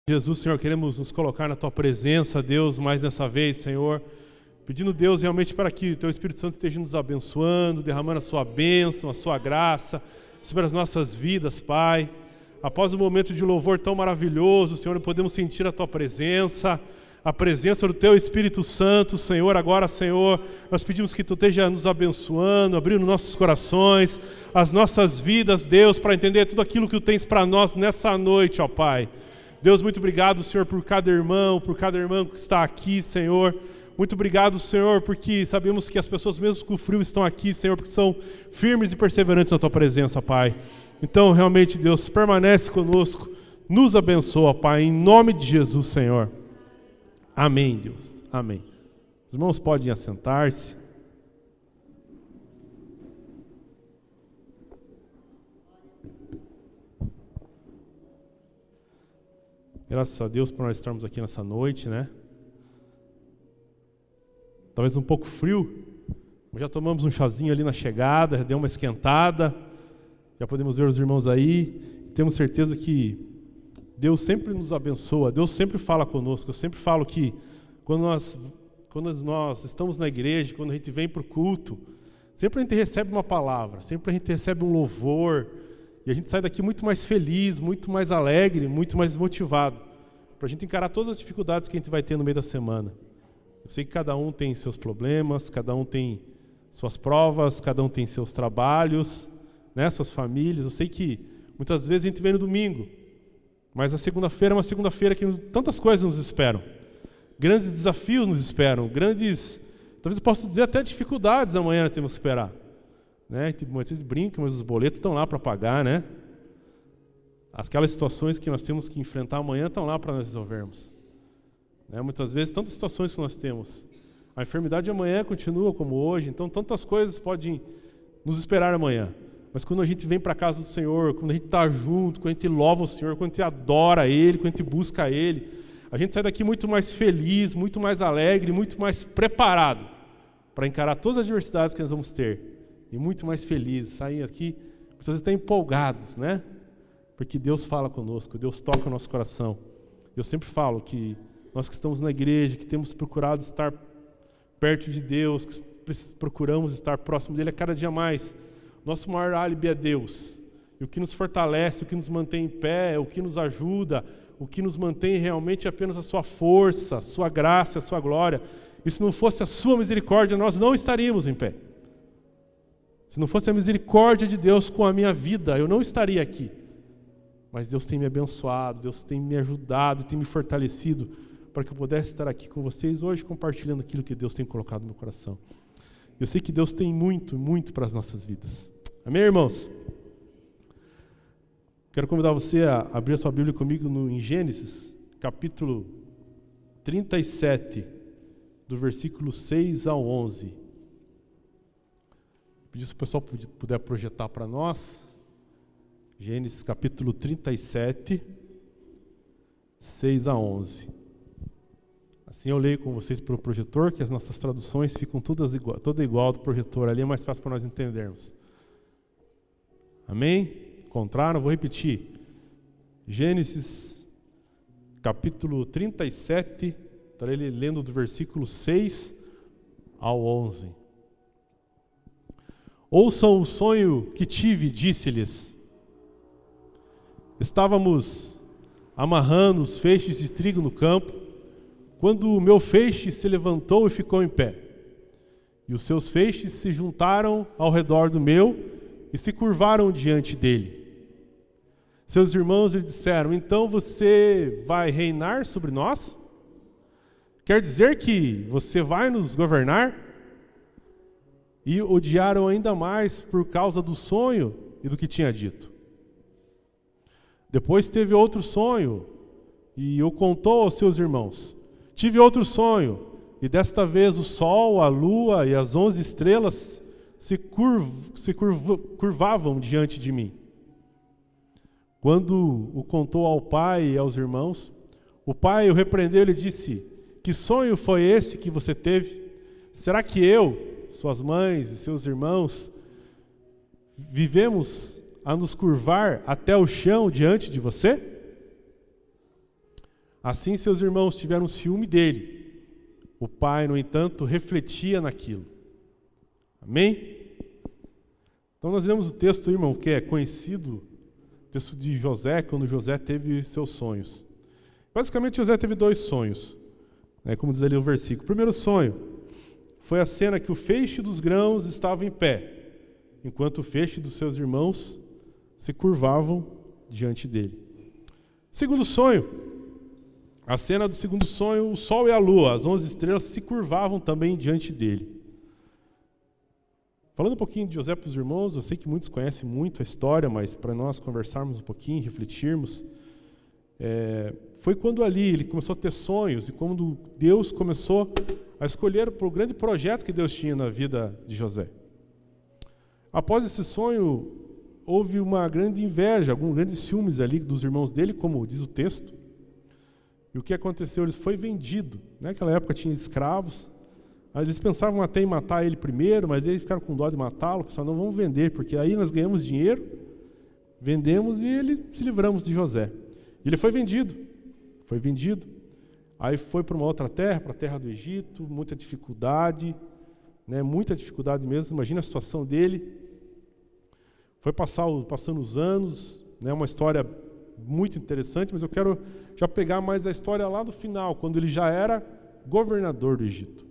Jesus, Senhor, queremos nos colocar na Tua presença, Deus, mais dessa vez, Senhor, pedindo, Deus, realmente para que o Teu Espírito Santo esteja nos abençoando, derramando a Sua bênção, a Sua graça sobre as nossas vidas, Pai. Após um momento de louvor tão maravilhoso, Senhor, podemos sentir a Tua presença, a presença do Teu Espírito Santo, Senhor. Agora, Senhor, nós pedimos que Tu esteja nos abençoando, abrindo nossos corações, as nossas vidas, Deus, para entender tudo aquilo que Tu tens para nós nessa noite, ó Pai. Deus, muito obrigado, Senhor, por cada irmão que está aqui, Senhor. Muito obrigado, Senhor, porque sabemos que as pessoas, mesmo com o frio, estão aqui, Senhor, porque são firmes e perseverantes na Tua presença, Pai. Então, realmente, Deus, permanece conosco, nos abençoa, Pai, em nome de Jesus, Senhor. Amém, Deus. Amém. Os irmãos podem assentar-se. Graças a Deus por nós estarmos aqui nessa noite, né? Talvez um pouco frio, mas já tomamos um chazinho ali na chegada, já deu uma esquentada, já podemos ver os irmãos aí. Temos certeza que Deus sempre nos abençoa, Deus sempre fala conosco. Eu sempre falo que quando nós estamos na igreja, quando a gente vem para o culto, sempre a gente recebe uma palavra, sempre a gente recebe um louvor, e a gente sai daqui muito mais feliz, muito mais alegre, muito mais motivado, para a gente encarar todas as dificuldades que a gente vai ter no meio da semana. Eu sei que cada um tem seus problemas, cada um tem suas provas, cada um tem seus trabalhos, né, suas famílias. Eu sei que muitas vezes a gente vem no domingo, mas a segunda-feira é uma segunda-feira que tantas coisas nos esperam. Grandes desafios nos esperam, talvez eu possa dizer até dificuldades amanhã temos que esperar. Né? Vocês brincam, mas os boletos estão lá para pagar, né? Aquelas situações que nós temos que enfrentar amanhã estão lá para nós resolvermos. Né? Muitas vezes, tantas situações que nós temos. A enfermidade amanhã continua como hoje, então tantas coisas podem nos esperar amanhã. Mas quando a gente vem para a casa do Senhor, quando a gente está junto, quando a gente louva o Senhor, quando a gente adora Ele, quando a gente busca Ele, a gente sai daqui muito mais feliz, muito mais alegre, muito mais preparado para encarar todas as adversidades que nós vamos ter. E muito mais felizes, saem aqui, muitas vezes até empolgados, né? Porque Deus fala conosco, Deus toca o nosso coração. Eu sempre falo que nós que estamos na igreja, que temos procurado estar perto de Deus, que procuramos estar próximo dEle a cada dia mais, nosso maior álibi é Deus. E o que nos fortalece, o que nos mantém em pé, o que nos ajuda, o que nos mantém realmente é apenas a Sua força, a Sua graça, a Sua glória. E se não fosse a Sua misericórdia, nós não estaríamos em pé. Se não fosse a misericórdia de Deus com a minha vida, eu não estaria aqui. Mas Deus tem me abençoado, Deus tem me ajudado, tem me fortalecido para que eu pudesse estar aqui com vocês hoje compartilhando aquilo que Deus tem colocado no meu coração. Eu sei que Deus tem muito, muito para as nossas vidas. Amém, irmãos? Quero convidar você a abrir a sua Bíblia comigo em Gênesis, capítulo 37, do versículo 6 ao 11. Pedir se o pessoal puder projetar para nós. Gênesis capítulo 37, 6 a 11. Assim eu leio com vocês pelo projetor, que as nossas traduções ficam toda igual do projetor ali, é mais fácil para nós entendermos. Amém? Encontraram? Vou repetir. Gênesis capítulo 37, estarei lendo do versículo 6 ao 11. Ouçam o sonho que tive, disse-lhes. Estávamos amarrando os feixes de trigo no campo, quando o meu feixe se levantou e ficou em pé. E os seus feixes se juntaram ao redor do meu e se curvaram diante dele. Seus irmãos lhe disseram, então você vai reinar sobre nós? Quer dizer que você vai nos governar? E odiaram ainda mais por causa do sonho e do que tinha dito. Depois teve outro sonho e o contou aos seus irmãos. Tive outro sonho e desta vez o sol, a lua e as 11 estrelas se curvavam diante de mim. Quando o contou ao pai e aos irmãos, o pai o repreendeu e lhe disse, que sonho foi esse que você teve? Será que eu, suas mães e seus irmãos, vivemos a nos curvar até o chão diante de você? Assim seus irmãos tiveram ciúme dele. O pai, no entanto, refletia naquilo. Amém? Então nós lemos o texto, irmão, que é conhecido, o texto de José, quando José teve seus sonhos. Basicamente, José teve 2 sonhos, né, como diz ali o versículo. O primeiro sonho foi a cena que o feixe dos grãos estava em pé, enquanto o feixe dos seus irmãos se curvavam diante dele. Segundo sonho, a cena do segundo sonho, o sol e a lua, as 11 estrelas, se curvavam também diante dele. Falando um pouquinho de José para os irmãos, eu sei que muitos conhecem muito a história, mas para nós conversarmos um pouquinho, refletirmos, foi quando ali ele começou a ter sonhos e quando Deus começou a escolher para o grande projeto que Deus tinha na vida de José. Após esse sonho, houve uma grande inveja, alguns grandes ciúmes ali dos irmãos dele, como diz o texto. E o que aconteceu? Ele foi vendido. Naquela época tinha escravos. Eles pensavam até em matar ele primeiro, mas eles ficaram com dó de matá-lo. Pensaram, não, vamos vender, porque aí nós ganhamos dinheiro, vendemos e se livramos de José. E ele foi vendido. Foi vendido. Aí foi para uma outra terra, para a terra do Egito, muita dificuldade, né, muita dificuldade mesmo. Imagina a situação dele. Foi passando os anos, né, uma história muito interessante, mas eu quero já pegar mais a história lá do final, quando ele já era governador do Egito.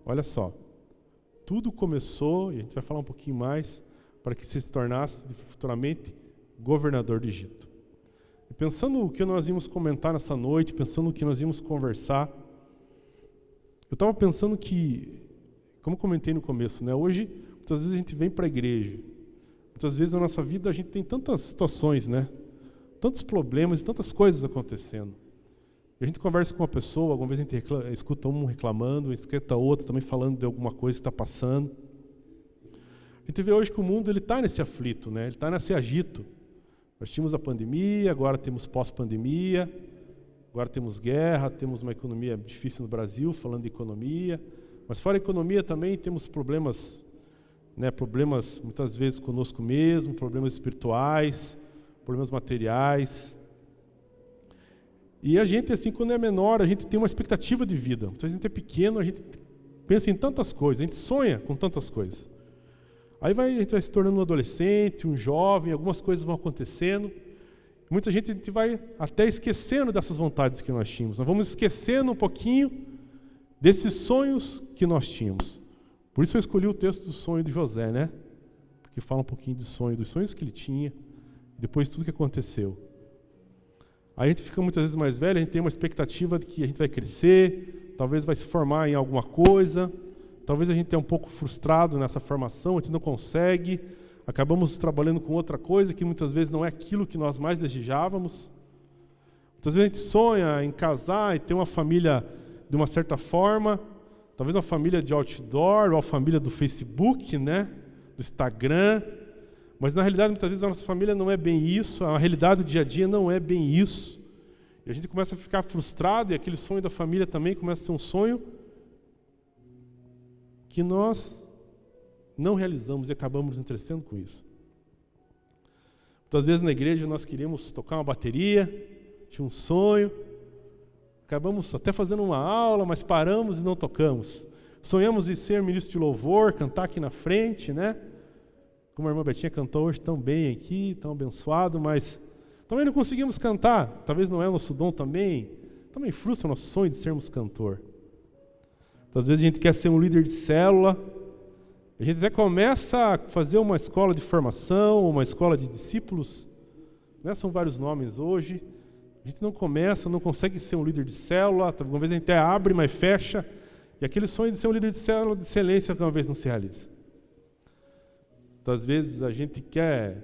Olha só, tudo começou, e a gente vai falar um pouquinho mais, para que se tornasse futuramente governador do Egito. E pensando no que nós íamos comentar nessa noite, pensando no que nós íamos conversar, eu estava pensando que, como comentei no começo, né, hoje, muitas vezes a gente vem para a igreja, muitas vezes na nossa vida a gente tem tantas situações, né, tantos problemas e tantas coisas acontecendo. A gente conversa com uma pessoa, alguma vez a gente escuta um reclamando, escuta outro também falando de alguma coisa que está passando. A gente vê hoje que o mundo está nesse aflito, né? Ele está nesse agito. Nós tínhamos a pandemia, agora temos pós-pandemia, agora temos guerra, temos uma economia difícil no Brasil, falando de economia. Mas fora a economia também temos problemas, né? Problemas muitas vezes conosco mesmo, problemas espirituais, problemas materiais. E a gente, assim, quando é menor, a gente tem uma expectativa de vida. Então, a gente é pequeno, a gente pensa em tantas coisas, a gente sonha com tantas coisas. Aí a gente vai se tornando um adolescente, um jovem, algumas coisas vão acontecendo. Muita gente, a gente vai até esquecendo dessas vontades que nós tínhamos. Nós vamos esquecendo um pouquinho desses sonhos que nós tínhamos. Por isso eu escolhi o texto do sonho de José, né? Porque fala um pouquinho de sonho, dos sonhos que ele tinha, depois de tudo que aconteceu. Aí a gente fica muitas vezes mais velho, a gente tem uma expectativa de que a gente vai crescer, talvez vai se formar em alguma coisa, talvez a gente tenha um pouco frustrado nessa formação, a gente não consegue, acabamos trabalhando com outra coisa que muitas vezes não é aquilo que nós mais desejávamos. Muitas vezes a gente sonha em casar e ter uma família de uma certa forma, talvez uma família de outdoor, ou a família do Facebook, né? Do Instagram. Mas na realidade, muitas vezes, a nossa família não é bem isso, a realidade do dia a dia não é bem isso. E a gente começa a ficar frustrado, e aquele sonho da família também começa a ser um sonho que nós não realizamos e acabamos nos entretendo com isso. Muitas vezes na igreja nós queríamos tocar uma bateria, tinha um sonho, acabamos até fazendo uma aula, mas paramos e não tocamos. Sonhamos em ser ministro de louvor, cantar aqui na frente, né? Como a irmã Betinha cantou hoje tão bem aqui, tão abençoado, mas também não conseguimos cantar. Talvez não é o nosso dom também frustra o nosso sonho de sermos cantor. Às vezes a gente quer ser um líder de célula, a gente até começa a fazer uma escola de formação, uma escola de discípulos, né? São vários nomes hoje. A gente não começa, não consegue ser um líder de célula, uma vez a gente até abre, mas fecha, e aquele sonho de ser um líder de célula de excelência que uma vez não se realiza. Às vezes a gente quer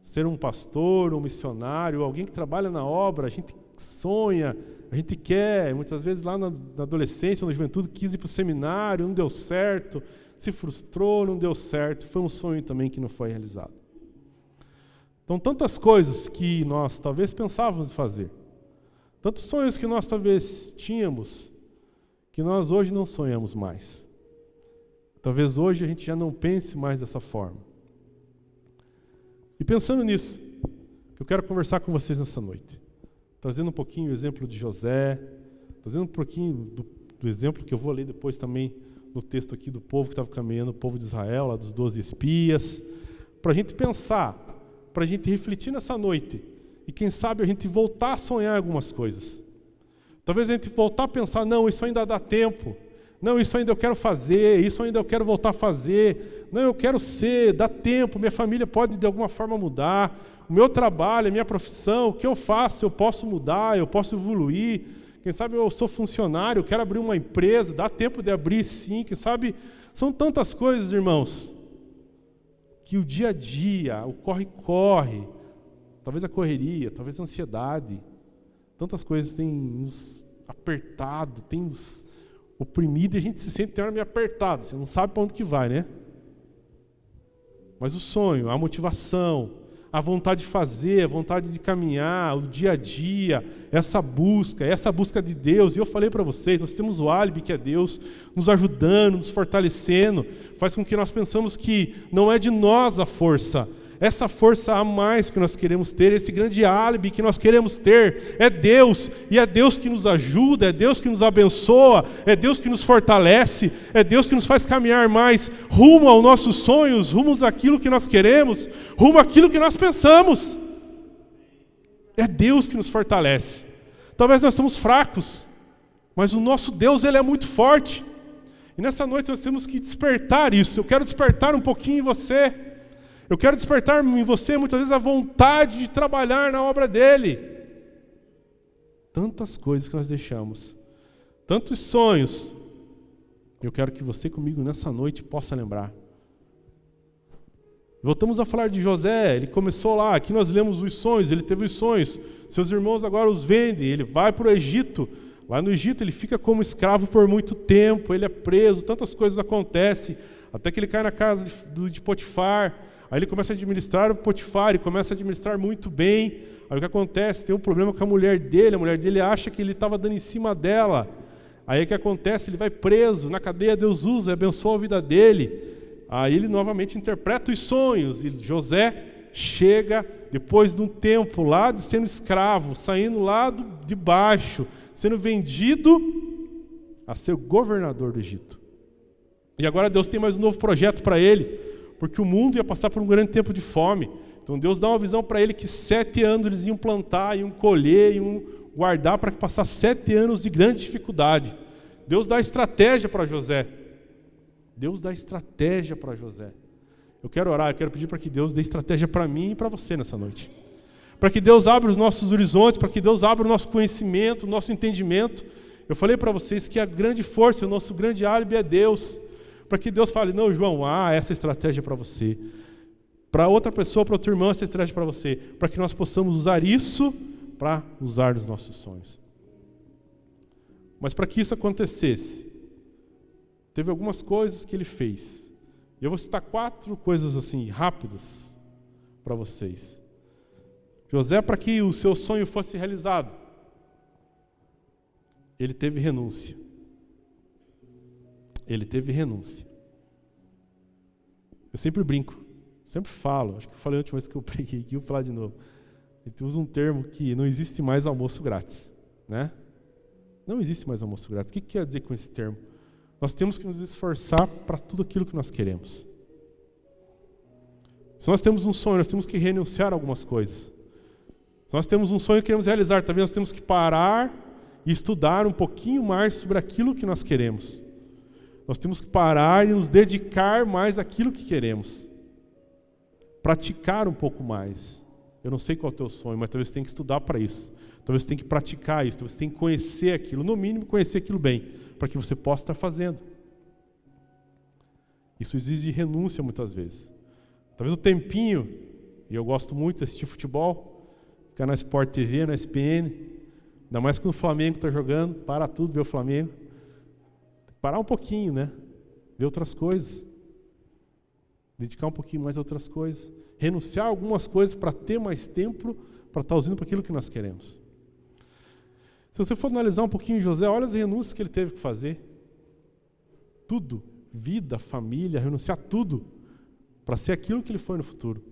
ser um pastor, um missionário, alguém que trabalha na obra, a gente sonha, a gente quer, muitas vezes lá na adolescência, na juventude, quis ir para o seminário, não deu certo, se frustrou, não deu certo, foi um sonho também que não foi realizado. Então, tantas coisas que nós talvez pensávamos fazer, tantos sonhos que nós talvez tínhamos, que nós hoje não sonhamos mais. Talvez hoje a gente já não pense mais dessa forma. E pensando nisso, eu quero conversar com vocês nessa noite. trazendo um pouquinho o exemplo de José, trazendo um pouquinho do exemplo que eu vou ler depois também no texto aqui do povo que estava caminhando, o povo de Israel, lá dos 12 espias, para a gente pensar, para a gente refletir nessa noite, e quem sabe a gente voltar a sonhar algumas coisas. Talvez a gente voltar a pensar, não, isso ainda dá tempo, não, isso ainda eu quero fazer, isso ainda eu quero voltar a fazer, não, eu quero ser, dá tempo, minha família pode de alguma forma mudar, o meu trabalho, a minha profissão, o que eu faço, eu posso mudar, eu posso evoluir, quem sabe eu sou funcionário, eu quero abrir uma empresa, dá tempo de abrir sim, quem sabe, são tantas coisas, irmãos, que o dia a dia, o corre-corre, talvez a correria, talvez a ansiedade, tantas coisas têm nos apertado, têm nos oprimido e a gente se sente meio apertado, você não sabe para onde que vai, né? Mas o sonho, a motivação, a vontade de fazer, a vontade de caminhar, o dia a dia, essa busca de Deus. E eu falei para vocês, nós temos o álibi que é Deus nos ajudando, nos fortalecendo, faz com que nós pensamos que não é de nós a força. Essa força a mais que nós queremos ter, esse grande álibi que nós queremos ter, é Deus, e é Deus que nos ajuda, é Deus que nos abençoa, é Deus que nos fortalece, é Deus que nos faz caminhar mais rumo aos nossos sonhos, rumo àquilo que nós queremos, rumo àquilo que nós pensamos. É Deus que nos fortalece. Talvez nós estamos fracos, mas o nosso Deus, Ele é muito forte. E nessa noite nós temos que despertar isso. Eu quero despertar um pouquinho em você. Eu quero despertar em você, muitas vezes, a vontade de trabalhar na obra dEle. Tantas coisas que nós deixamos, tantos sonhos. Eu quero que você comigo nessa noite possa lembrar. Voltamos a falar de José, ele começou lá, aqui nós lemos os sonhos, ele teve os sonhos, seus irmãos agora os vendem, ele vai para o Egito. Lá no Egito ele fica como escravo por muito tempo, ele é preso, tantas coisas acontecem, até que ele cai na casa de Potifar. Aí ele começa a administrar o Potifar, ele começa a administrar muito bem. Aí o que acontece? Tem um problema com a mulher dele acha que ele estava dando em cima dela. Aí o que acontece? Ele vai preso, na cadeia Deus usa e abençoa a vida dele. Aí ele novamente interpreta os sonhos, e José chega, depois de um tempo lá de sendo escravo, saindo lá de baixo, sendo vendido a ser governador do Egito. E agora Deus tem mais um novo projeto para ele, porque o mundo ia passar por um grande tempo de fome. Então Deus dá uma visão para ele que 7 anos eles iam plantar, iam colher, iam guardar para que passasse 7 anos de grande dificuldade. Deus dá estratégia para José. Deus dá estratégia para José. Eu quero orar, eu quero pedir para que Deus dê estratégia para mim e para você nessa noite. Para que Deus abra os nossos horizontes, para que Deus abra o nosso conhecimento, o nosso entendimento. Eu falei para vocês que a grande força, o nosso grande álibi é Deus. Para que Deus fale, não, João, essa estratégia é para você. Para outra pessoa, para outra irmã, essa estratégia é para você. Para que nós possamos usar isso para usar nos nossos sonhos. Mas para que isso acontecesse, teve algumas coisas que ele fez. E eu vou citar 4 coisas assim, rápidas, para vocês. José, para que o seu sonho fosse realizado, ele teve renúncia. Ele teve renúncia. Eu sempre brinco, sempre falo, acho que eu falei a última vez que eu preguei aqui, eu vou falar de novo. A gente usa um termo que não existe mais almoço grátis, né? Não existe mais almoço grátis. O que quer dizer com esse termo? Nós temos que nos esforçar para tudo aquilo que nós queremos. Se nós temos um sonho, nós temos que renunciar a algumas coisas. Se nós temos um sonho e queremos realizar, talvez nós temos que parar e estudar um pouquinho mais sobre aquilo que nós queremos. Nós temos que parar e nos dedicar mais àquilo que queremos. Praticar um pouco mais. Eu não sei qual é o teu sonho, mas talvez você tenha que estudar para isso. Talvez você tenha que praticar isso, talvez você tenha que conhecer aquilo, no mínimo conhecer aquilo bem, para que você possa estar fazendo. Isso exige renúncia muitas vezes. Talvez o tempinho, e eu gosto muito de assistir futebol, ficar na Sport TV, na ESPN, ainda mais quando o Flamengo está jogando, para tudo, ver o Flamengo. Parar um pouquinho, né? Ver outras coisas. Dedicar um pouquinho mais a outras coisas. Renunciar a algumas coisas para ter mais tempo para estar usando para aquilo que nós queremos. Se você for analisar um pouquinho José, olha as renúncias que ele teve que fazer. Tudo. Vida, família, renunciar a tudo para ser aquilo que ele foi no futuro.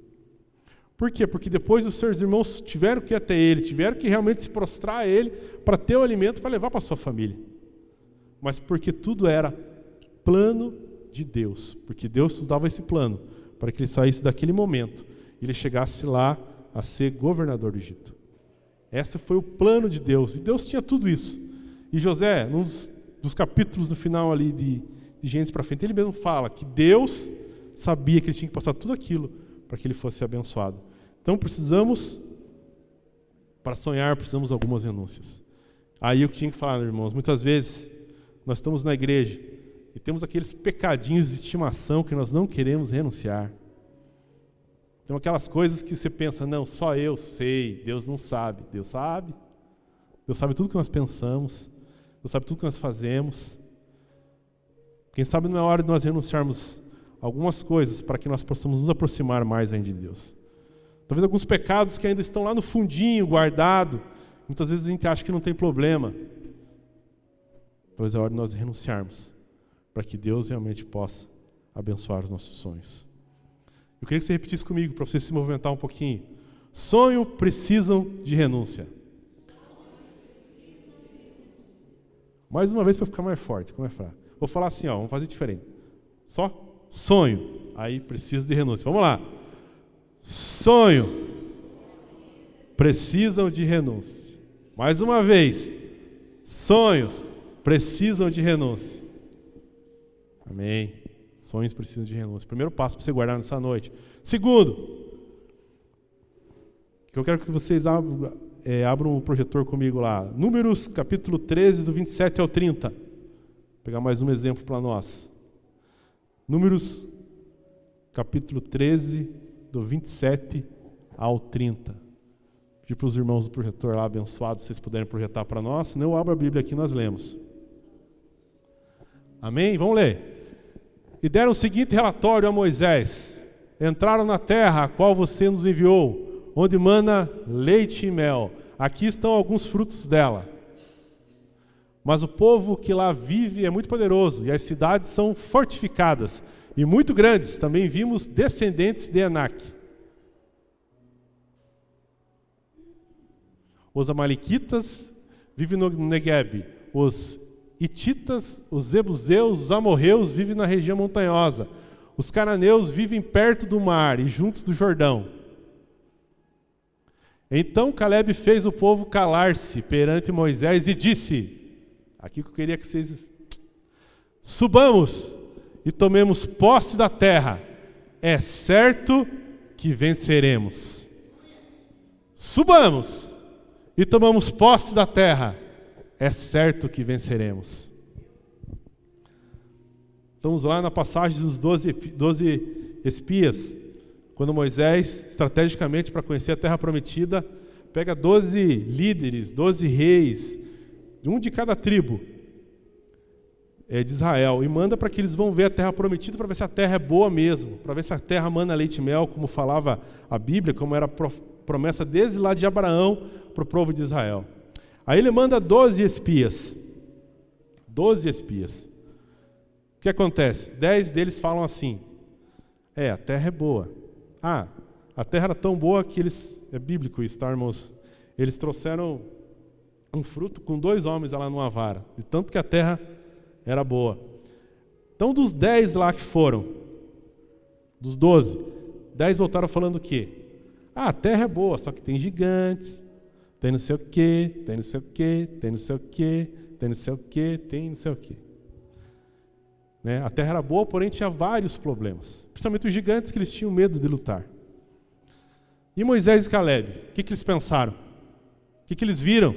Por quê? Porque depois os seus irmãos tiveram que ir até ele, tiveram que realmente se prostrar a ele para ter o alimento para levar para sua família. Mas porque tudo era plano de Deus, porque Deus nos dava esse plano para que ele saísse daquele momento e ele chegasse lá a ser governador do Egito. Esse foi o plano de Deus, e Deus tinha tudo isso. E José, nos capítulos no final ali de Gênesis para frente, ele mesmo fala que Deus sabia que ele tinha que passar tudo aquilo para que ele fosse abençoado. Então para sonhar, precisamos de algumas renúncias. Aí eu tinha que falar, irmãos, muitas vezes nós estamos na igreja e temos aqueles pecadinhos de estimação que nós não queremos renunciar. Tem aquelas coisas que você pensa, não, só eu sei, Deus não sabe. Deus sabe. Deus sabe tudo que nós pensamos. Deus sabe tudo que nós fazemos. Quem sabe não é hora de nós renunciarmos algumas coisas para que nós possamos nos aproximar mais ainda de Deus. Talvez alguns pecados que ainda estão lá no fundinho, guardado. Muitas vezes a gente acha que não tem problema. Talvez é hora de nós renunciarmos para que Deus realmente possa abençoar os nossos sonhos. Eu queria que você repetisse comigo, para você se movimentar um pouquinho. Sonho precisam de renúncia. Mais uma vez para ficar mais forte, como é fraco. Vou falar assim, vamos fazer diferente. Só sonho, aí precisa de renúncia. Vamos lá. Sonho precisam de renúncia. Mais uma vez. Sonhos precisam de renúncia. Amém. Sonhos precisam de renúncia. Primeiro passo para você guardar nessa noite. Segundo, que eu quero que vocês abram o projetor comigo lá. Números, capítulo 13, do 27 ao 30. Vou pegar mais um exemplo para nós. Números, capítulo 13, do 27 ao 30. Pedir para os irmãos do projetor lá, abençoados, se vocês puderem projetar para nós. Senão eu abro a Bíblia aqui e nós lemos. Amém? Vamos ler. E deram o seguinte relatório a Moisés: entraram na terra a qual você nos enviou, onde mana leite e mel. Aqui estão alguns frutos dela. Mas o povo que lá vive é muito poderoso, e as cidades são fortificadas e muito grandes. Também vimos descendentes de Enaque. Os amalequitas vivem no Neguebe. Os hititas, os jebuseus, os amorreus vivem na região montanhosa. Os cananeus vivem perto do mar e juntos do Jordão. Então Caleb fez o povo calar-se perante Moisés e disse, aqui que eu queria que vocês... subamos e tomemos posse da terra. É certo que venceremos. Subamos e tomamos posse da terra. É certo que venceremos. Estamos lá na passagem dos 12 espias, quando Moisés, estrategicamente para conhecer a terra prometida, pega 12 líderes, 12 reis, um de cada tribo de Israel, e manda para que eles vão ver a terra prometida, para ver se a terra é boa mesmo, para ver se a terra mana leite e mel, como falava a Bíblia, como era promessa desde lá de Abraão para o povo de Israel. Aí ele manda 12 espias. 12 espias. O que acontece? 10 deles falam assim, a terra é boa. A terra era tão boa que eles, é bíblico isso, tá, irmãos? Eles trouxeram um fruto com 2 homens lá numa vara, de tanto que a terra era boa. Então, dos 10 lá que foram, dos 12, 10 voltaram falando o quê? A terra é boa, só que tem gigantes, tem não sei o quê, tem não sei o quê, tem não sei o quê, tem não sei o quê, tem não sei o quê. Né? A terra era boa, porém tinha vários problemas, principalmente os gigantes, que eles tinham medo de lutar. E Moisés e Caleb, o que eles pensaram? O que eles viram?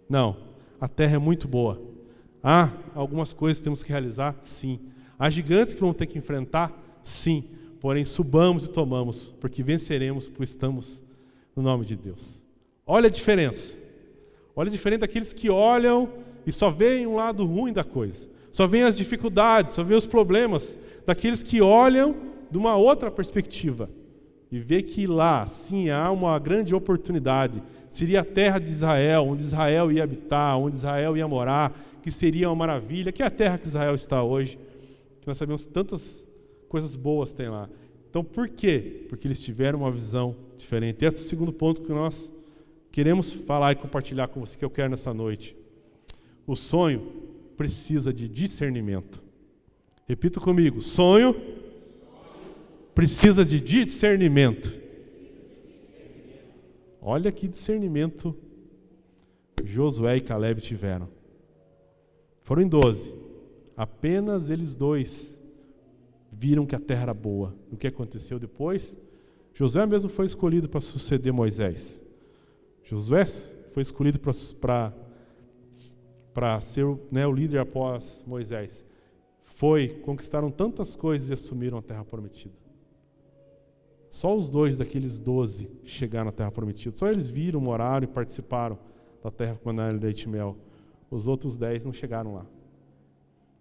Não, a terra é muito boa. Algumas coisas temos que realizar? Sim. Há gigantes que vão ter que enfrentar? Sim. Porém, subamos e tomamos, porque venceremos, pois estamos no nome de Deus. Olha a diferença. Olha a diferença daqueles que olham e só veem um lado ruim da coisa. Só veem as dificuldades, só veem os problemas. Daqueles que olham de uma outra perspectiva e vê que lá, sim, há uma grande oportunidade. Seria a terra de Israel, onde Israel ia habitar, onde Israel ia morar, que seria uma maravilha, que é a terra que Israel está hoje, que nós sabemos que tantas coisas boas tem lá. Então, por quê? Porque eles tiveram uma visão diferente. Esse é o segundo ponto que nós queremos falar e compartilhar com você, que eu quero nessa noite. O sonho precisa de discernimento. Repita comigo, sonho precisa de discernimento. Olha que discernimento Josué e Caleb tiveram. Foram em 12. Apenas eles dois viram que a terra era boa. O que aconteceu depois? Josué mesmo foi escolhido para suceder Moisés. Josué foi escolhido para ser o líder após Moisés. Conquistaram tantas coisas e assumiram a terra prometida. Só os dois daqueles 12 chegaram à terra prometida. Só eles viram, moraram e participaram da terra quando era leite e mel. Os outros 10 não chegaram lá.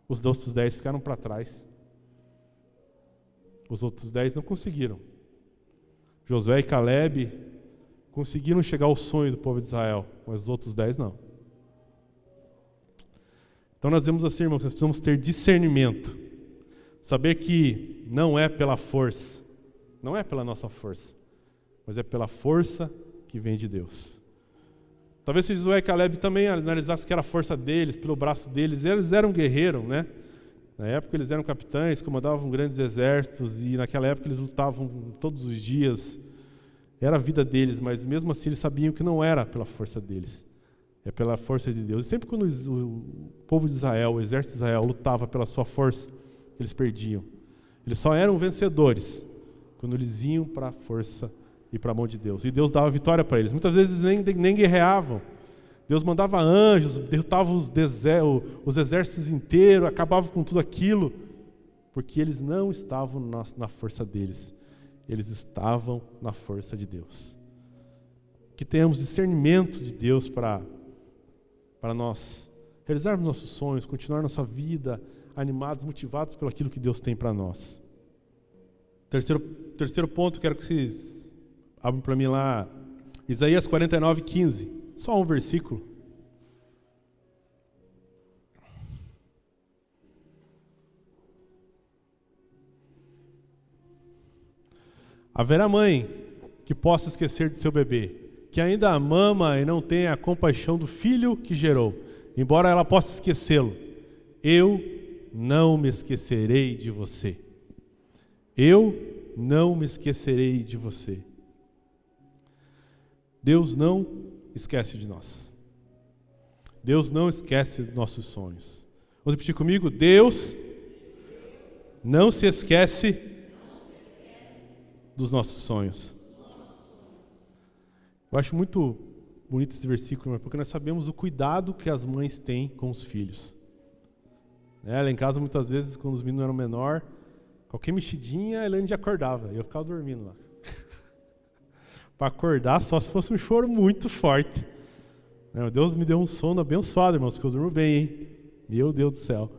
Os outros 10 ficaram para trás. Os outros 10 não conseguiram. Josué e Caleb conseguiram chegar ao sonho do povo de Israel, mas os outros 10 não. Então nós vemos assim, irmãos, nós precisamos ter discernimento. Saber que não é pela força, não é pela nossa força, mas é pela força que vem de Deus. Talvez se Josué e Caleb também analisassem que era a força deles, pelo braço deles, eles eram guerreiros, né? Na época eles eram capitães, comandavam grandes exércitos e naquela época eles lutavam todos os dias. Era a vida deles, mas mesmo assim eles sabiam que não era pela força deles. É pela força de Deus. E sempre quando o povo de Israel, o exército de Israel, lutava pela sua força, eles perdiam. Eles só eram vencedores quando eles iam para a força e para a mão de Deus. E Deus dava vitória para eles. Muitas vezes nem guerreavam. Deus mandava anjos, derrotava os exércitos inteiros, acabava com tudo aquilo, porque eles não estavam na força deles. Eles estavam na força de Deus. Que tenhamos discernimento de Deus para nós realizarmos nossos sonhos, continuar nossa vida animados, motivados pelo aquilo que Deus tem para nós. Terceiro ponto, quero que vocês abram para mim lá, Isaías 49:15. Só um versículo. Haverá mãe que possa esquecer de seu bebê, que ainda a mama e não tenha a compaixão do filho que gerou, embora ela possa esquecê-lo. Eu não me esquecerei de você. Eu não me esquecerei de você. Deus não esquece de nós. Deus não esquece dos nossos sonhos. Vamos repetir comigo? Deus não se esquece dos nossos sonhos. Eu acho muito bonito esse versículo, porque nós sabemos o cuidado que as mães têm com os filhos. Lá em casa, muitas vezes, quando os meninos eram menores, qualquer mexidinha, a Elaine já acordava. E eu ficava dormindo lá. Para acordar, só se fosse um choro muito forte. Deus me deu um sono abençoado, irmãos, que eu durmo bem, hein? Meu Deus do céu.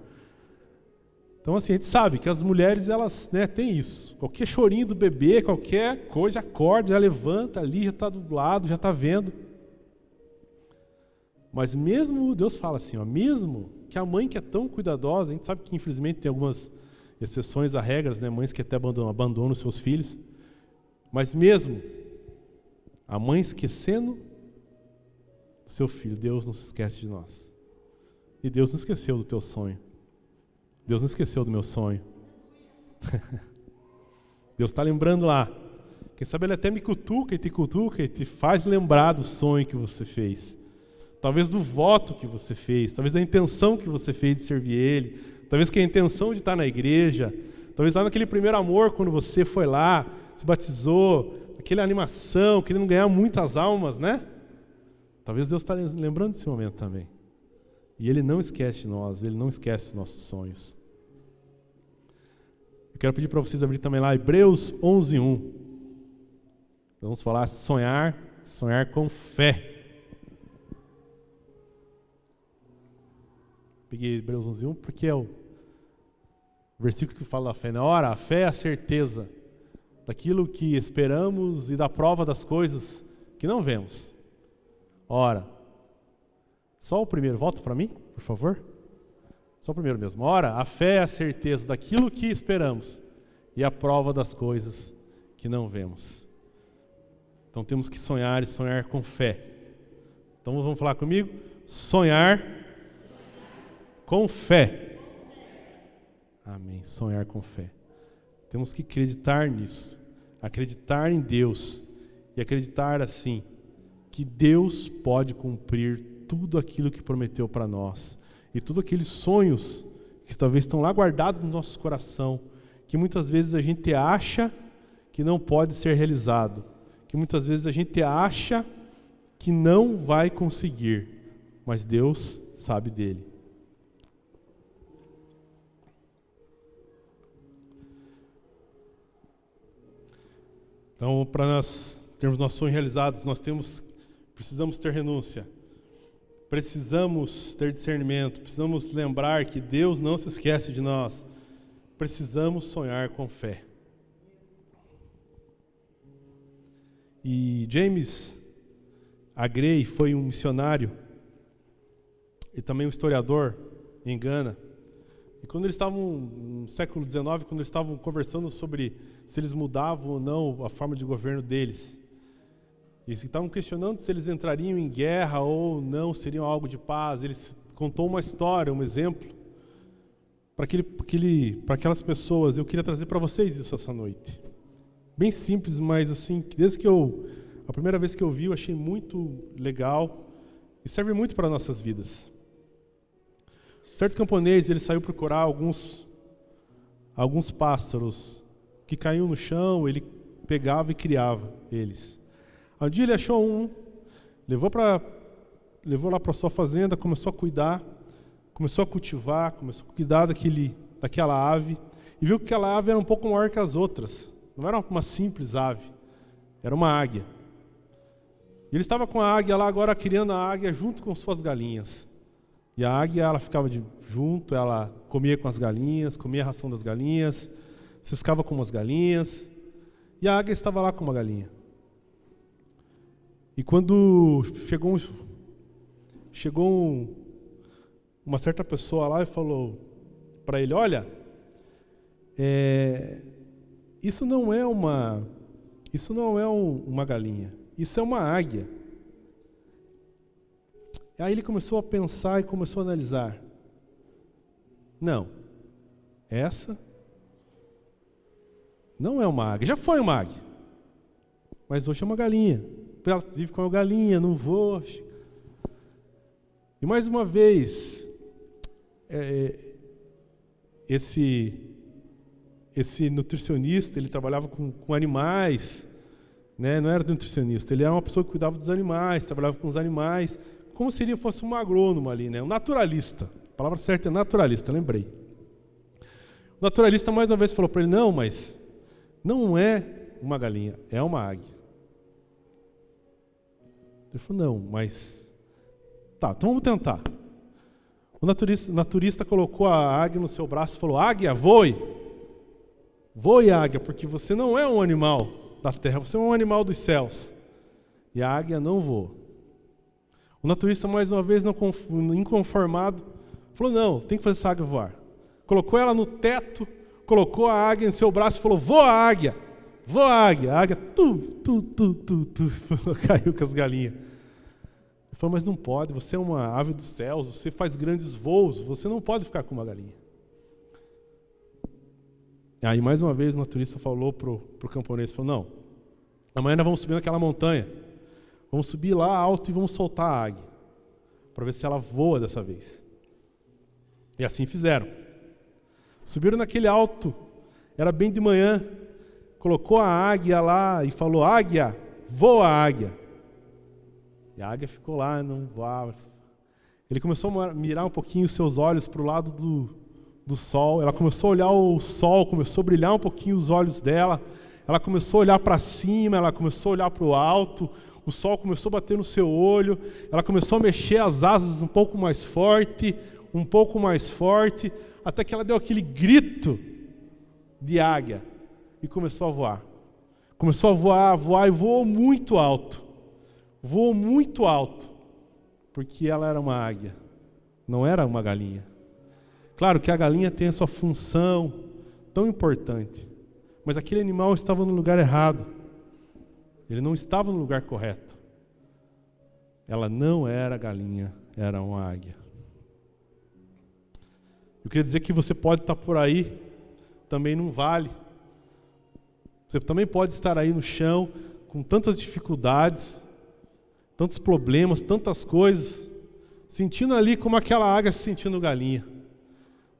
Então, assim, a gente sabe que as mulheres, elas têm isso. Qualquer chorinho do bebê, qualquer coisa, acorda, já levanta ali, já está do lado, já está vendo. Mas mesmo, Deus fala assim, mesmo que a mãe que é tão cuidadosa, a gente sabe que infelizmente tem algumas exceções a regras, mães que até abandonam seus filhos, mas mesmo a mãe esquecendo do seu filho, Deus não se esquece de nós. E Deus não esqueceu do teu sonho. Deus não esqueceu do meu sonho. Deus está lembrando lá. Quem sabe Ele até me cutuca e te faz lembrar do sonho que você fez. Talvez do voto que você fez, talvez da intenção que você fez de servir Ele, talvez que a intenção de estar na igreja, talvez lá naquele primeiro amor, quando você foi lá, se batizou, aquela animação, querendo ganhar muitas almas, né? Talvez Deus está lembrando desse momento também. E Ele não esquece de nós, Ele não esquece dos nossos sonhos. Eu quero pedir para vocês abrir também lá Hebreus 11:1. Vamos falar sonhar com fé. Peguei Hebreus 11:1 porque é o versículo que fala da fé. Na hora, a fé é a certeza daquilo que esperamos e da prova das coisas que não vemos. Ora, só o primeiro, volta para mim, por favor. Só o primeiro mesmo. Ora, a fé é a certeza daquilo que esperamos e a prova das coisas que não vemos. Então temos que sonhar e sonhar com fé. Então vamos falar comigo? Sonhar com fé. Amém. Sonhar com fé. Temos que acreditar nisso. Acreditar em Deus. E acreditar assim, que Deus pode cumprir tudo aquilo que prometeu para nós. E todos aqueles sonhos que talvez estão lá guardados no nosso coração, que muitas vezes a gente acha que não pode ser realizado. Que muitas vezes a gente acha que não vai conseguir. Mas Deus sabe dele. Então, para nós termos nossos sonhos realizados, precisamos ter renúncia, precisamos ter discernimento, precisamos lembrar que Deus não se esquece de nós, precisamos sonhar com fé. E James A. Gray foi um missionário e também um historiador em Gana. E quando eles estavam, no século XIX, quando eles estavam conversando sobre se eles mudavam ou não a forma de governo deles, e estavam questionando se eles entrariam em guerra ou não, seriam algo de paz, eles contou uma história, um exemplo, para aquelas pessoas. Eu queria trazer para vocês isso essa noite. Bem simples, mas assim, a primeira vez que eu vi, eu achei muito legal e serve muito para nossas vidas. Certo camponês, ele saiu procurar alguns pássaros que caíam no chão, ele pegava e criava eles. Um dia ele achou um, levou lá para sua fazenda, começou a cuidar, começou a cultivar, começou a cuidar daquela ave, e viu que aquela ave era um pouco maior que as outras. Não era uma simples ave, era uma águia. E ele estava com a águia lá, agora criando a águia junto com suas galinhas. E a águia, ela ficava junto, ela comia com as galinhas, comia a ração das galinhas, ciscava com umas galinhas, e a águia estava lá com uma galinha. E quando chegou uma certa pessoa lá e falou para ele: olha, isso não é uma galinha, isso é uma águia. Aí ele começou a pensar e começou a analisar. Não, essa não é uma águia, já foi uma águia, mas hoje é uma galinha. Ela vive com a galinha, não voa. E mais uma vez, esse nutricionista, ele trabalhava com animais, né? Não era nutricionista, ele era uma pessoa que cuidava dos animais, trabalhava com os animais, como se ele fosse um agrônomo ali, né? Um naturalista. A palavra certa é naturalista, lembrei. O naturalista mais uma vez falou para ele: não, mas não é uma galinha, é uma águia. Ele falou: não, mas tá, então vamos tentar. O naturista colocou a águia no seu braço e falou: águia, voe! Voe, águia, porque você não é um animal da terra, você é um animal dos céus. E a águia não voou. O naturista, mais uma vez, inconformado, falou: não, tem que fazer essa águia voar. Colocou ela no teto, colocou a águia em seu braço e falou: voa, águia! Voa, águia! A águia, caiu com as galinhas. Ele falou: mas não pode, você é uma ave dos céus, você faz grandes voos, você não pode ficar com uma galinha. Aí, mais uma vez, o naturista falou para o camponês, falou: não, amanhã nós vamos subir naquela montanha, vamos subir lá alto e vamos soltar a águia, para ver se ela voa dessa vez. E assim fizeram. Subiram naquele alto, era bem de manhã, colocou a águia lá e falou: águia, voa, águia. E a águia ficou lá, não voava. Ele começou a mirar um pouquinho os seus olhos para o lado do sol. Ela começou a olhar o sol, começou a brilhar um pouquinho os olhos dela. Ela começou a olhar para cima, ela começou a olhar para o alto. O sol começou a bater no seu olho. Ela começou a mexer as asas um pouco mais forte, até que ela deu aquele grito de águia e começou a voar. Começou a voar e voou muito alto. Voou muito alto, porque ela era uma águia, não era uma galinha. Claro que a galinha tem a sua função tão importante, Mas aquele animal estava no lugar errado. Ele não estava no lugar correto. Ela não era galinha, era uma águia. Eu queria dizer que você pode estar por aí, também num vale. Você também pode estar aí no chão, com tantas dificuldades, tantos problemas, tantas coisas, sentindo ali como aquela águia se sentindo galinha.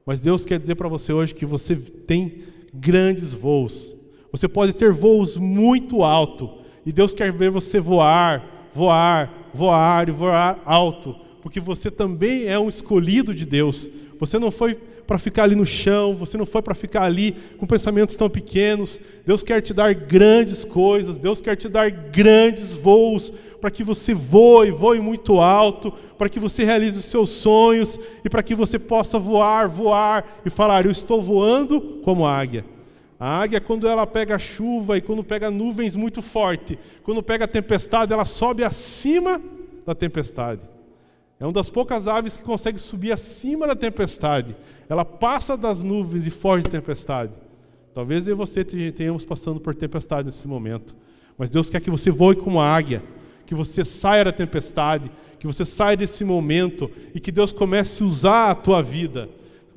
Mas Deus quer dizer para você hoje que você tem grandes voos. Você pode ter voos muito altos. E Deus quer ver você voar, voar, voar e voar alto. Porque você também é um escolhido de Deus. Você não foi para ficar ali no chão, você não foi para ficar ali com pensamentos tão pequenos. Deus quer te dar grandes coisas, Deus quer te dar grandes voos, para que você voe muito alto, para que você realize os seus sonhos, e para que você possa voar e falar: eu estou voando como águia. A águia, quando ela pega chuva e quando pega nuvens muito forte, quando pega tempestade, ela sobe acima da tempestade. É uma das poucas aves que consegue subir acima da tempestade. Ela passa das nuvens e foge da tempestade. Talvez eu e você tenhamos passando por tempestade nesse momento. Mas Deus quer que você voe como águia, que você saia da tempestade, que você saia desse momento e que Deus comece a usar a tua vida.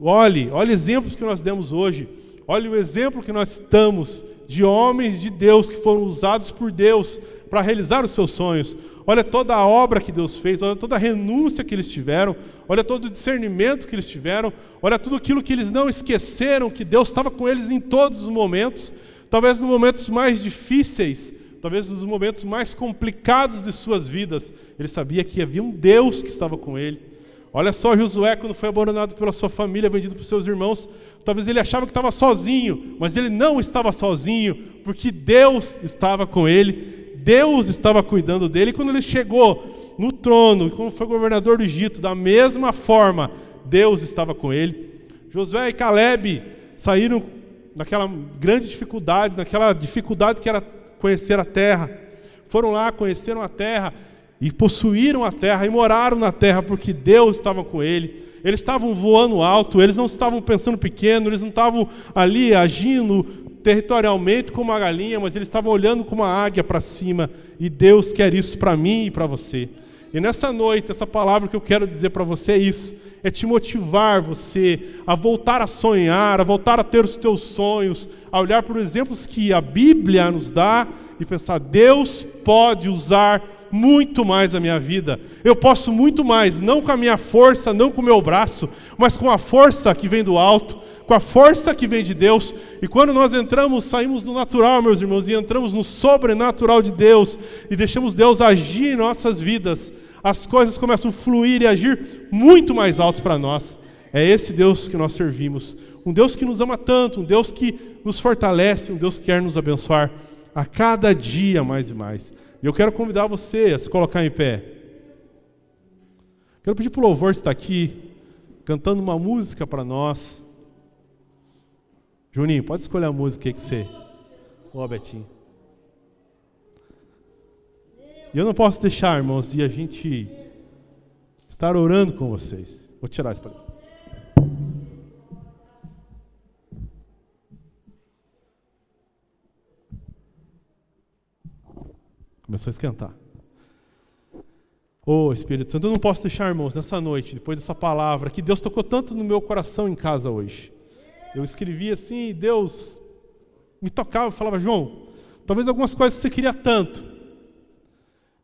Olhe exemplos que nós demos hoje. Olhe o exemplo que nós citamos de homens de Deus que foram usados por Deus para realizar os seus sonhos. Olha toda a obra que Deus fez, olha toda a renúncia que eles tiveram, olha todo o discernimento que eles tiveram, olha tudo aquilo que eles não esqueceram, que Deus estava com eles em todos os momentos, talvez nos momentos mais difíceis, talvez nos momentos mais complicados de suas vidas. Ele sabia que havia um Deus que estava com ele. Olha só Josué, quando foi abandonado pela sua família, vendido por seus irmãos, talvez ele achava que estava sozinho, mas ele não estava sozinho, porque Deus estava com ele. Deus estava cuidando dele. E quando ele chegou no trono, quando foi governador do Egito, da mesma forma, Deus estava com ele. Josué e Caleb saíram naquela grande dificuldade, naquela dificuldade que era conhecer a terra. Foram lá, conheceram a terra e possuíram a terra e moraram na terra, porque Deus estava com ele. Eles estavam voando alto, eles não estavam pensando pequeno, eles não estavam ali agindo territorialmente como uma galinha, mas eles estavam olhando como uma águia para cima, e Deus quer isso para mim e para você. E nessa noite, essa palavra que eu quero dizer para você é isso, é te motivar você a voltar a sonhar, a voltar a ter os teus sonhos, a olhar por exemplos que a Bíblia nos dá e pensar: Deus pode usar muito mais a minha vida, eu posso muito mais, não com a minha força, não com o meu braço, mas com a força que vem do alto, com a força que vem de Deus. E quando nós saímos do natural, meus irmãos, e entramos no sobrenatural de Deus, e deixamos Deus agir em nossas vidas, as coisas começam a fluir e agir muito mais altos para nós. É esse Deus que nós servimos, um Deus que nos ama tanto, um Deus que nos fortalece, um Deus que quer nos abençoar a cada dia mais e mais. E eu quero convidar você a se colocar em pé. Quero pedir para o louvor estar aqui, cantando uma música para nós. Juninho, pode escolher a música aí que você... Ó, Betinho. E eu não posso deixar, irmãos, de a gente estar orando com vocês. Vou tirar isso para cá. Começou a esquentar. Ô Espírito Santo, eu não posso deixar, irmãos, nessa noite, depois dessa palavra, que Deus tocou tanto no meu coração em casa hoje. Eu escrevi assim, e Deus me tocava, falava: João, talvez algumas coisas você queria tanto,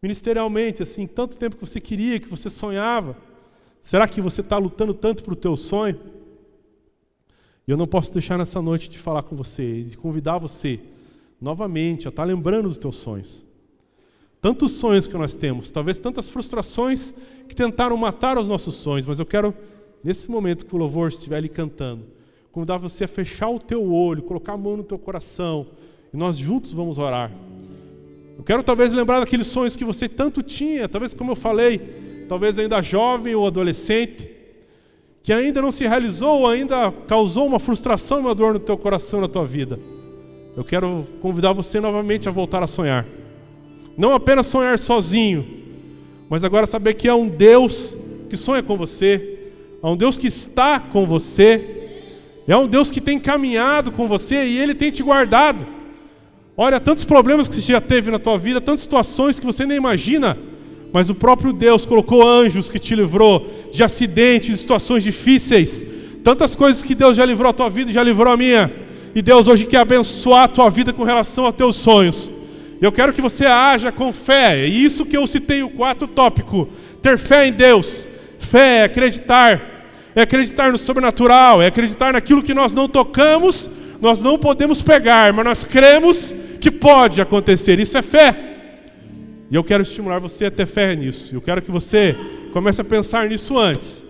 ministerialmente, assim, tanto tempo que você queria, que você sonhava, será que você está lutando tanto para o teu sonho? E eu não posso deixar nessa noite de falar com você, de convidar você novamente a estar lembrando dos teus sonhos. Tantos sonhos que nós temos, talvez tantas frustrações que tentaram matar os nossos sonhos, mas eu quero, nesse momento que o louvor estiver ali cantando, convidar você a fechar o teu olho, colocar a mão no teu coração, e nós juntos vamos orar. Eu quero talvez lembrar daqueles sonhos que você tanto tinha, talvez, como eu falei, talvez ainda jovem ou adolescente, que ainda não se realizou, ainda causou uma frustração e uma dor no teu coração, na tua vida. Eu quero convidar você novamente a voltar a sonhar. Não apenas sonhar sozinho, mas agora saber que há um Deus que sonha com você, há um Deus que está com você, É um Deus que tem caminhado com você e Ele tem te guardado. Olha, tantos problemas que você já teve na tua vida, tantas situações que você nem imagina, mas o próprio Deus colocou anjos que te livrou de acidentes, de situações difíceis. Tantas coisas que Deus já livrou a tua vida e já livrou a minha. E Deus hoje quer abençoar a tua vida com relação aos teus sonhos. Eu quero que você haja com fé. É isso que eu citei, o 4 tópico. Ter fé em Deus. Fé é acreditar. É acreditar no sobrenatural. É acreditar naquilo que nós não tocamos, nós não podemos pegar, mas nós cremos que pode acontecer. Isso é fé. E eu quero estimular você a ter fé nisso. Eu quero que você comece a pensar nisso antes.